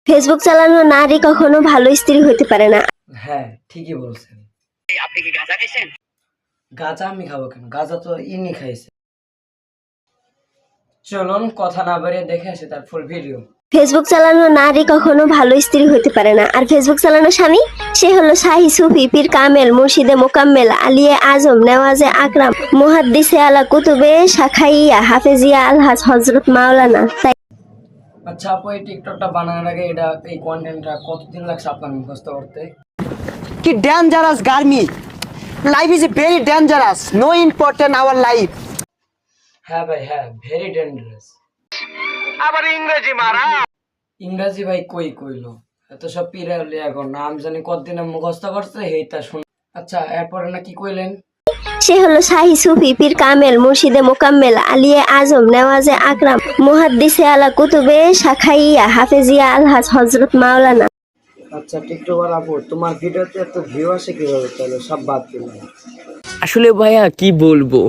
Facebook চালানো নারী কখনো ভালো স্ত্রী হতে পারে না। হ্যাঁ, ঠিকই বলছেন। আপনি কি গাঁজা খেয়েছেন? গাঁজা আমি খাবো কেন? গাঁজা তো ইনি খাইছে। চলুন কথা না বাড়িয়ে দেখে আসি তার ফুল ভিডিও। ফেসবুক চালানো নারী কখনো ভালো স্ত্রী হতে পারে না। আর ফেসবুক চালানো স্বামী, সে হলো শাহী সুফি, পীর কামেল, মুর্শিদে মোকাম্মেল, আলিয়ে আজম, নেওয়াজে আকরাম, মুহাদ্দিসে আলা কুতুবে শাখাইয়া, হাফেজিয়া আলহাজ হযরত মাওলানা। তাই আচ্ছা আপু, এই টিকটকটা বানানোর আগে এই কন্টেন্টটা কতদিন লাগছে আপনার মুখস্থ করতে? কি ডেঞ্জারাস গার্মি, life is very dangerous, no important our life. হ্যাঁ ভাই, হ্যাঁ, ভেরি ডেঞ্জারাস। আবার ইংরেজি মারা। ইংরাজি ভাই কই কইলো? এত সব পিরালি এখন নাম জানি কতদিনে মুখস্থ করছে এইটা শুন। আচ্ছা এরপরে না কি কইলেন? সে হলো শাহী সুফি, পীর কামেল, মুর্শিদে মোকাম্মেল, আলিয়ে আজম, নেওয়াজে আকরাম, মুহাদ্দিসে আলা কুতুবে শাখাইয়া, হাফেজিয়া আলহাজ হযরত মাওলানা। আচ্ছা টিকটকার আপু, তোমার ভিডিওতে এত ভিউ আসে কিভাবে? তাহলে সব বাদ দিলাম। আসলে ভাইয়া কি বলবো,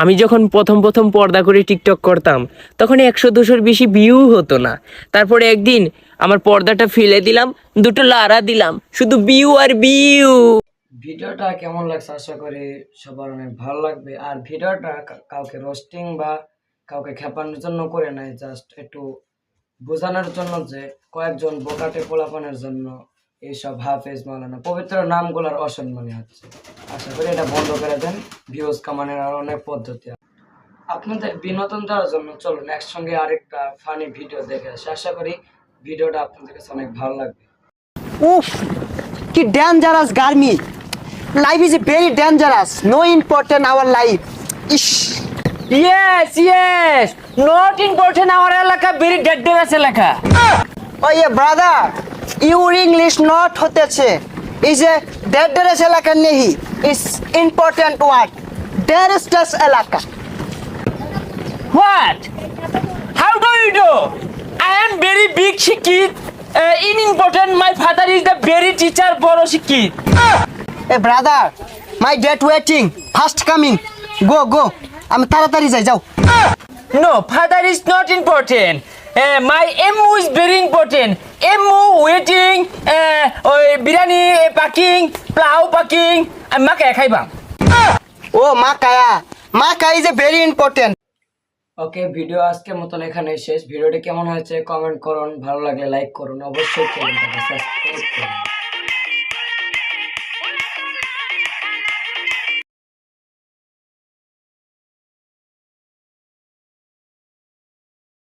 আমি যখন প্রথম প্রথম পর্দা করে টিকটক করতাম তখন 100-200 বেশি ভিউ হতো না। তারপরে একদিন আমার পর্দাটা ফেলে দিলাম, দুটো লারা দিলাম, শুধু ভিউ আর ভিউ। ভিডিওটা কেমন লাগছে? আশা করি সবার অনেক ভালো লাগবে। আর ভিডিওটা কাউকে রোস্টিং বা কাউকে খেপানোর জন্য করে নাই, জাস্ট একটু বোঝানোর জন্য যে কয়েকজন বোকাটে পোলাপানের জন্য এইসব হাফেজ মাওলানা পবিত্র নামগুলোর অসম্মানী হচ্ছে। আশা করি এটা বন্ধ করে দেন। ভিউজ কামানোর আর অনেক পদ্ধতি আছে। আপনাদের বিনোদন দেওয়ার জন্য চলুন একসঙ্গে আরেকটা ফানি ভিডিও দেখে আসি। আশা করি ভিডিওটা আপনাদের কাছে অনেক ভালো লাগবে। উফ, কি ডেঞ্জারাস গার্মি, life is very dangerous, no important our life. ইস, yes yes, not important our এলাকা, ভেরি ডেঞ্জারাস এলাকা। ওয়ে ব্রাদার, ইউর ইংলিশ নট হতেছে, ইজ এ ডেঞ্জারাস এলাকা নেই, ইজ ইম্পর্টেন্ট ওয়ার্ড, ডেঞ্জারাস এলাকা। What? How do you know? I am very big শিক্ষিত, in important. My father is the very teacher, বড় শিক্ষিত। এ brother, my date waiting, fast coming, go go, আমি তাড়াতাড়ি যাই, যাও। No, father is not important. My MU is very important. MU waiting, ওই biryani packing, pulao packing, আমি মাকে খাইবাম। ও মা কায়া is a very important. Okay, video আজকের মতন এখানে শেষ। ভিডিওটি কেমন হয়েছে কমেন্ট করুন, ভালো লাগলে লাইক করুন, অবশ্যই চ্যানেলটাকে সাবস্ক্রাইব করুন।